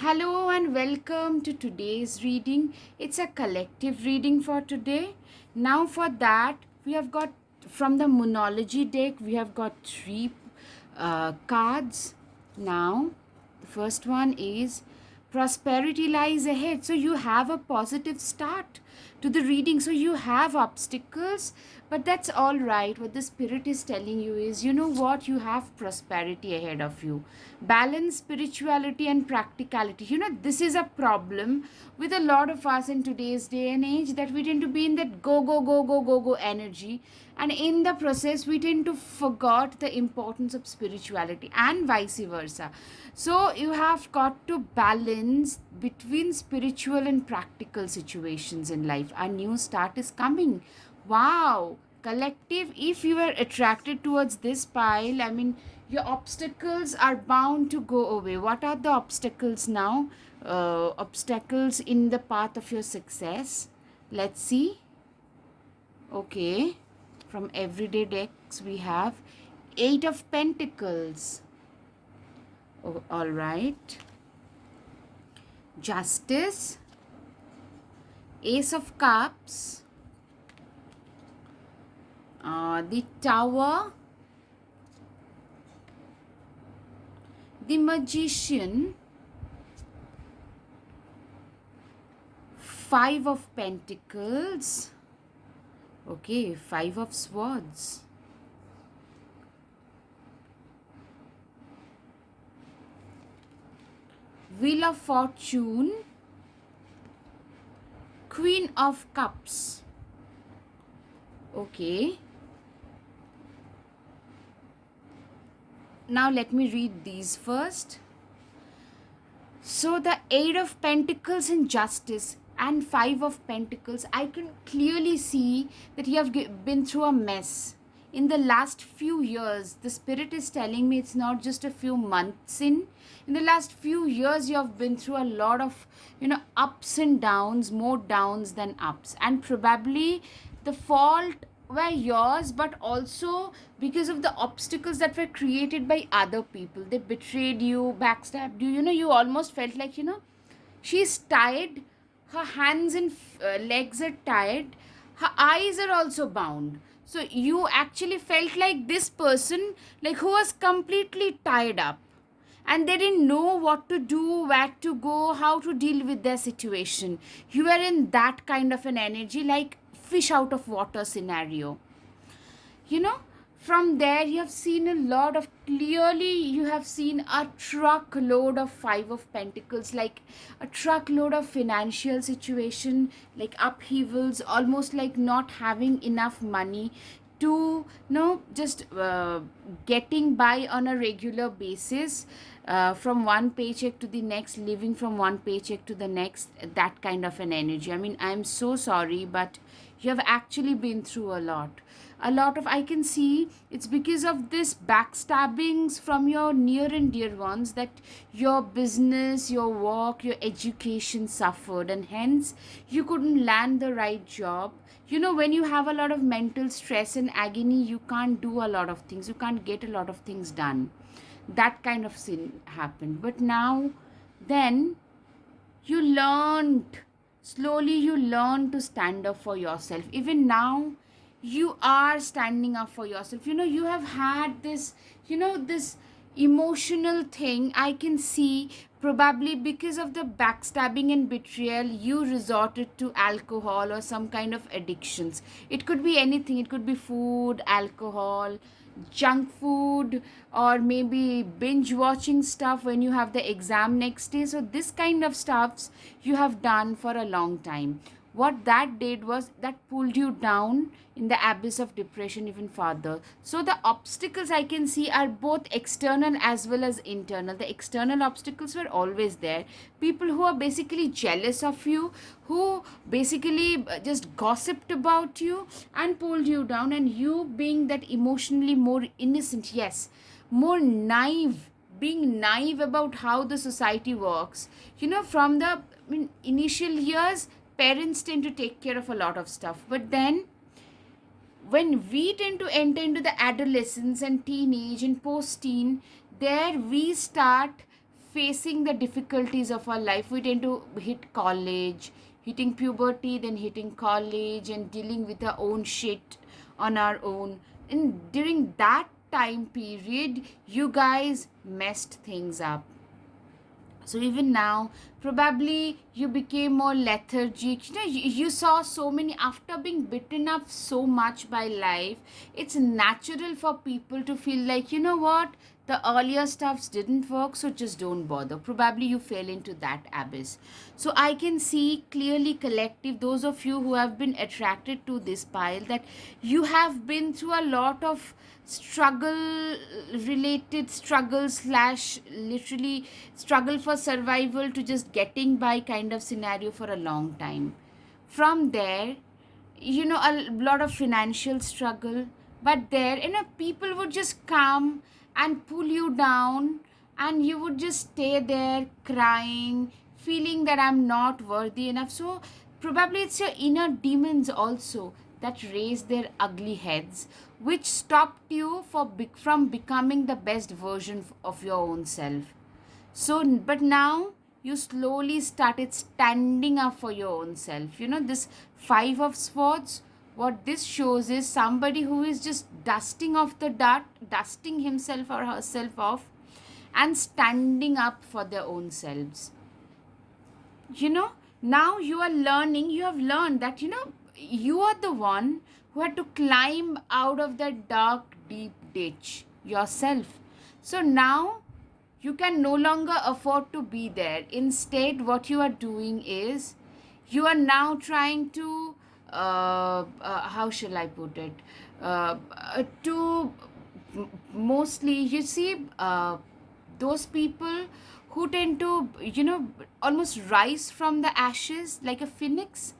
Hello and welcome to today's reading. It's a collective reading for today. Now, for that, we have got from the Moonology deck, we have got three cards. Now, the first one is Prosperity Lies Ahead. So, you have a positive start to the reading. So, you have obstacles, but that's all right. What the Spirit is telling you is, you know what? You have prosperity ahead of you. Balance spirituality and practicality. This is a problem with a lot of us in today's day and age, that we tend to be in that go, go, go, go, go, go energy. And in the process, we tend to forget the importance of spirituality and vice versa. So you have got to balance between spiritual and practical situations in life. A new start is coming. Wow, collective, if you are attracted towards this pile, I mean, your obstacles are bound to go away. What are the obstacles now? Obstacles in the path of your success. Let's see. Okay, from everyday decks we have Eight of Pentacles. Oh, all right. Justice, Ace of Cups, the Tower, the Magician, Five of Pentacles. Okay, Five of Swords. Wheel of Fortune, Queen of Cups. Okay. Now let me read these first. So the Eight of Pentacles in Justice and Five of Pentacles, I can clearly see that you have been through a mess. In the last few years, the Spirit is telling me it's not just a few months in. In the last few years, you have been through a lot of, ups and downs, more downs than ups. And probably the fault were yours, but also because of the obstacles that were created by other people. They betrayed you, backstabbed you. You almost felt like, she's tied, her hands and legs are tied, her eyes are also bound. So you actually felt like this person, like, who was completely tied up, and they didn't know what to do, where to go, how to deal with their situation. You were in that kind of an energy, like fish out of water scenario. you know from there, you have seen a lot of, clearly you have seen a truckload of Five of Pentacles, like a truckload of financial situation, like upheavals, almost like not having enough money to just getting by on a regular basis, from one paycheck to the next, living from one paycheck to the next, that kind of an energy. I mean, I'm so sorry, but you have actually been through a lot of, I can see it's because of this backstabbings from your near and dear ones, that your business, your work, your education suffered, and hence you couldn't land the right job. When you have a lot of mental stress and agony, you can't do a lot of things, you can't get a lot of things done. That kind of sin happened. But now, then, you learned, slowly you learn to stand up for yourself. Even now, you are standing up for yourself. You have had this emotional thing, I can see. Probably because of the backstabbing and betrayal, you resorted to alcohol or some kind of addictions. It could be anything, it could be food, alcohol, junk food, or maybe binge watching stuff when you have the exam next day. So this kind of stuffs you have done for a long time. What that did was that pulled you down in the abyss of depression even further. So the obstacles I can see are both external as well as internal. The external obstacles were always there. People who are basically jealous of you, who basically just gossiped about you and pulled you down, and you being that emotionally more innocent, yes, more naive, being naive about how the society works. From the, initial years, parents tend to take care of a lot of stuff, but then when we tend to enter into the adolescence and teenage and post-teen, there we start facing the difficulties of our life. We tend to hit college, hitting puberty, then hitting college, and dealing with our own shit on our own. And during that time period, you guys messed things up. So even now, probably you became more lethargic. You saw so many, after being bitten up so much by life, it's natural for people to feel like, what, the earlier stuffs didn't work, so just don't bother. Probably you fell into that abyss. So I can see clearly, collective, those of you who have been attracted to this pile, that you have been through a lot of struggle related struggle slash literally struggle for survival to just getting by kind of scenario for a long time. From there, a lot of financial struggle, but there, people would just come and pull you down, and you would just stay there crying, feeling that I'm not worthy enough. So probably it's your inner demons also that raise their ugly heads, which stopped you from becoming the best version of your own self. So, but now you slowly started standing up for your own self. This Five of Swords, what this shows is somebody who is just dusting off the dirt, dusting himself or herself off, and standing up for their own selves. Now you have learned that, you are the one who had to climb out of that dark, deep ditch yourself. So now you can no longer afford to be there. Instead, what you are doing is, you are now trying to, how shall I put it, to mostly, you see, those people who tend to, almost rise from the ashes like a phoenix.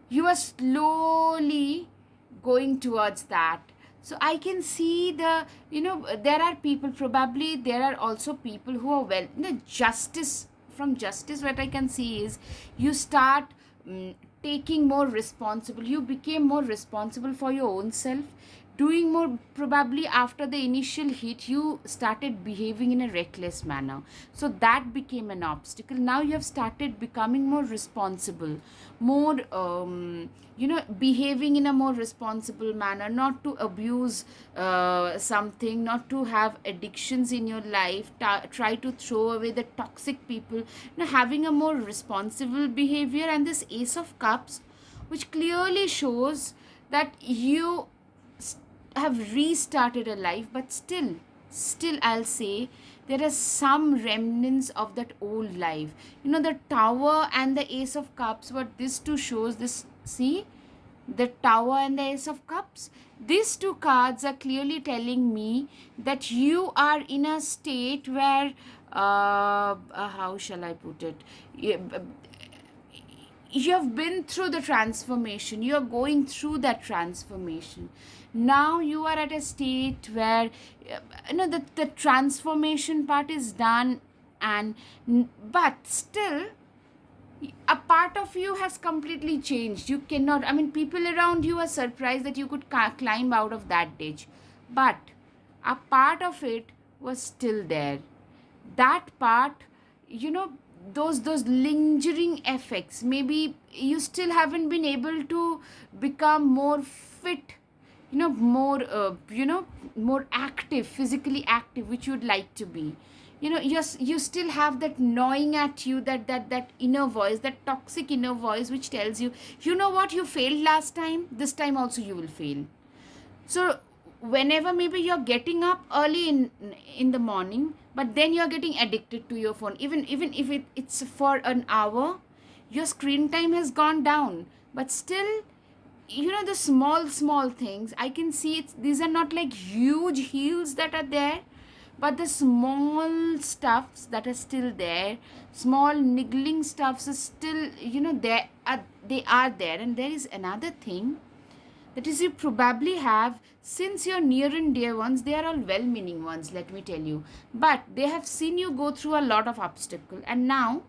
You are slowly going towards that. So I can see there are people, probably there are also people who are justice. From justice, what I can see is, you start taking more responsible. You became more responsible for your own self, doing more. Probably after the initial hit, you started behaving in a reckless manner, so that became an obstacle. Now you have started becoming more responsible, more behaving in a more responsible manner, not to abuse something, not to have addictions in your life, try to throw away the toxic people, having a more responsible behavior. And this Ace of Cups, which clearly shows that you have restarted a life, but still I'll say there are some remnants of that old life. The Tower and the Ace of Cups, what this two shows, this, see, the Tower and the Ace of Cups, these two cards are clearly telling me that you are in a state where, how shall I put it, you have been through the transformation, you are going through that transformation. Now you are at a state where, the transformation part is done, and but still a part of you has completely changed. You cannot, people around you are surprised that you could climb out of that ditch, but a part of it was still there. That part, those lingering effects, maybe you still haven't been able to become more fit, more more active, physically active, which you'd like to be. You still have that gnawing at you, that inner voice, that toxic inner voice, which tells you, what, you failed last time, this time also you will fail. So whenever maybe you're getting up early in the morning, but then you're getting addicted to your phone, even if it's for an hour, your screen time has gone down, but still, the small things, I can see these are not like huge heels that are there, but the small stuffs that are still there, small niggling stuffs are still, they are there. And there is another thing, that is, you probably have, since your near and dear ones, they are all well-meaning ones, let me tell you, but they have seen you go through a lot of obstacle, and now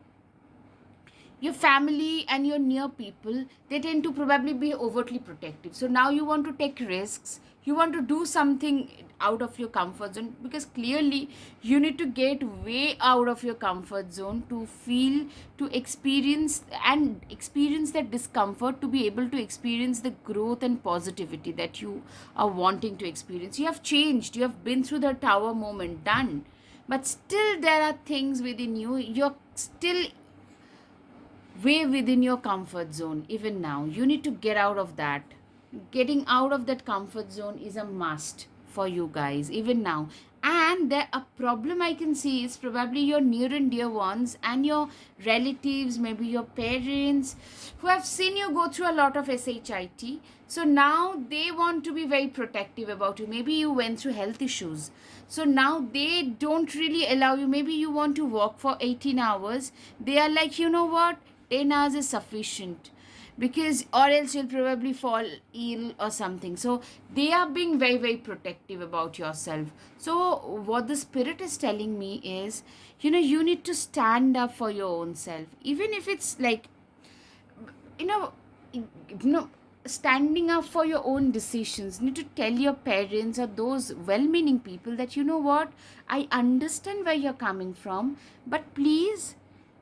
your family and your near people, they tend to probably be overtly protective. So now you want to take risks, you want to do something out of your comfort zone, because clearly you need to get way out of your comfort zone to feel, to experience and experience that discomfort, to be able to experience the growth and positivity that you are wanting to experience. You have changed, you have been through the tower moment, done, but still there are things within you, you're still way within your comfort zone. Even now you need to get out of that. Getting out of that comfort zone is a must for you guys even now. And there a problem I can see is probably your near and dear ones and your relatives, maybe your parents, who have seen you go through a lot of shit. So now they want to be very protective about you. Maybe you went through health issues, so now they don't really allow you. Maybe you want to work for 18 hours, they are like, you know what, 10 hours is sufficient, because or else you'll probably fall ill or something. So they are being very very protective about yourself. So what the spirit is telling me is, you need to stand up for your own self, even if it's like, you know you know standing up for your own decisions. You need to tell your parents or those well-meaning people that, you know what, I understand where you're coming from, but please,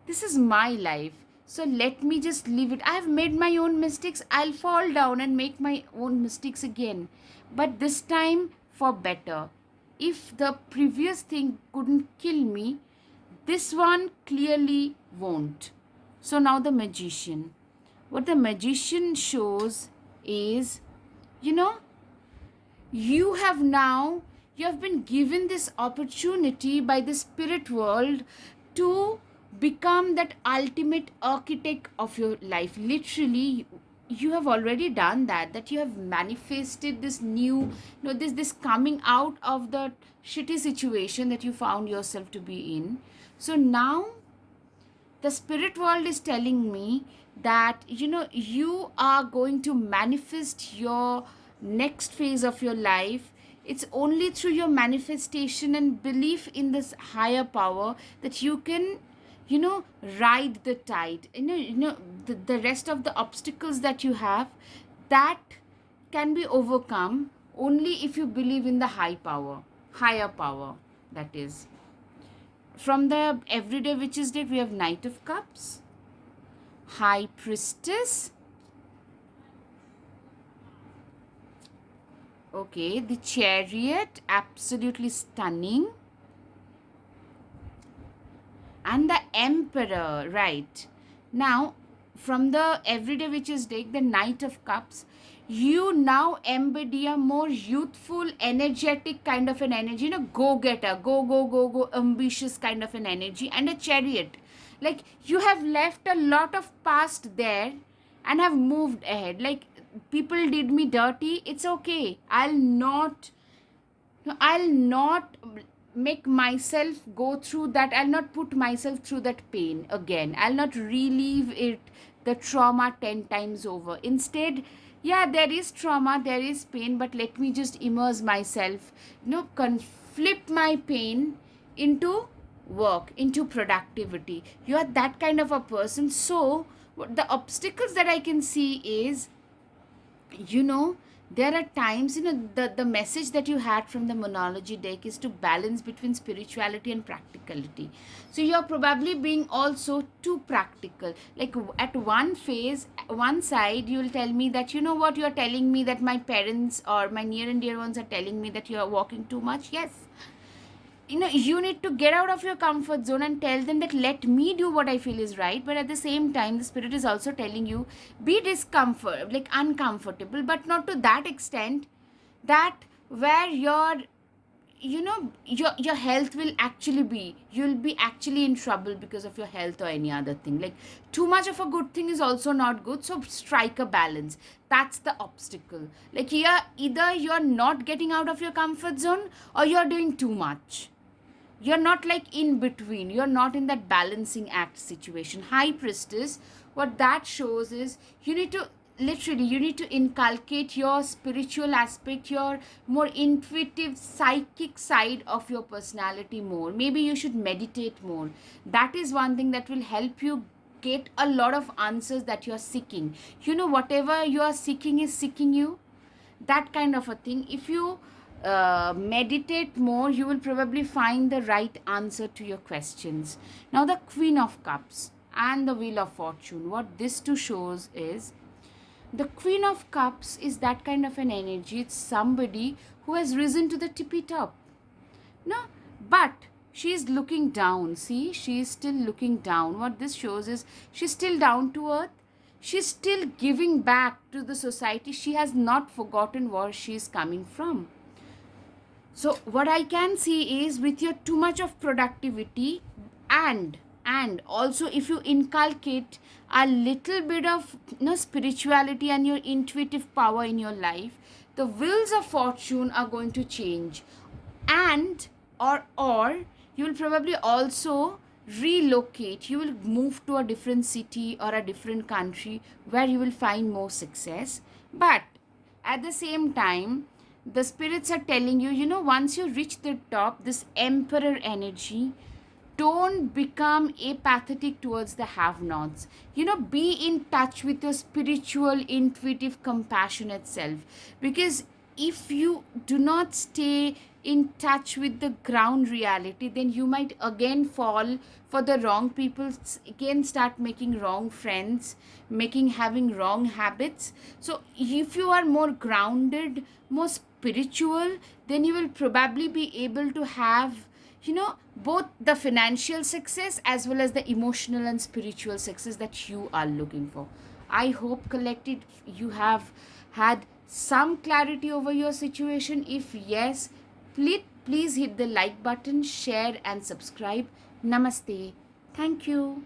this is my life, so let me just leave it. I have made my own mistakes, I'll fall down and make my own mistakes again, but this time for better. If the previous thing couldn't kill me, this one clearly won't. So now the magician, what the magician shows is, you know you have now, you have been given this opportunity by the spirit world to become that ultimate architect of your life. Literally, you have already done that you have manifested this new, this coming out of the shitty situation that you found yourself to be in. So now the spirit world is telling me that, you are going to manifest your next phase of your life. It's only through your manifestation and belief in this higher power that you can, ride the tide. The rest of the obstacles that you have, that can be overcome only if you believe in the higher power, that is. From the everyday witches deck, we have Knight of Cups, High Priestess, okay, the Chariot, absolutely stunning, and the Emperor. Right now, from the everyday witches deck, the Knight of Cups, you now embody a more youthful, energetic kind of an energy, go-getter, go, ambitious kind of an energy, and a Chariot. Like, you have left a lot of past there and have moved ahead. Like, people did me dirty, it's okay. I'll not make myself go through that. I'll not put myself through that pain again. I'll not relive it, the trauma 10 times over. Instead, yeah, there is trauma, there is pain, but let me just immerse myself, flip my pain into work, into productivity. You are that kind of a person. So the obstacles that I can see is, there are times, the message that you had from the monology deck is to balance between spirituality and practicality. So you're probably being also too practical. Like, at one phase, one side, you'll tell me that, you know what, you're telling me that my parents or my near and dear ones are telling me that you're walking too much. Yes, you need to get out of your comfort zone and tell them that, let me do what I feel is right. But at the same time, the spirit is also telling you, be uncomfortable, but not to that extent that where your health will actually be, you'll be actually in trouble because of your health or any other thing. Like, too much of a good thing is also not good. So strike a balance. That's the obstacle. Like, either you're not getting out of your comfort zone, or you're doing too much. You're not like in between. You're not in that balancing act situation. High Priestess, what that shows is, you need to inculcate your spiritual aspect, your more intuitive psychic side of your personality more. Maybe you should meditate more. That is one thing that will help you get a lot of answers that you're seeking. Whatever you are seeking is seeking you. that kind of a thing. If you meditate more, you will probably find the right answer to your questions. Now, the Queen of Cups and the Wheel of Fortune, what this two shows is, the Queen of Cups is that kind of an energy. It's somebody who has risen to the tippy top. No, but she is looking down. See, she is still looking down. What this shows is she's still down to earth. She's still giving back to the society. She has not forgotten where she is coming from. So what I can see is, with your too much of productivity, and also if you inculcate a little bit of spirituality and your intuitive power in your life, the wheels of fortune are going to change. And or you will probably also relocate. You will move to a different city or a different country where you will find more success. But at the same time, the spirits are telling you, once you reach the top, this emperor energy, don't become apathetic towards the have-nots. Be in touch with your spiritual, intuitive, compassionate self. Because if you do not stay in touch with the ground reality, then you might again fall for the wrong people, again start making wrong friends, having wrong habits. So if you are more grounded, more spiritual, then you will probably be able to have both the financial success as well as the emotional and spiritual success that you are looking for. I hope, collective, you have had some clarity over your situation. If yes, please hit the like button, share and subscribe. Namaste. Thank you.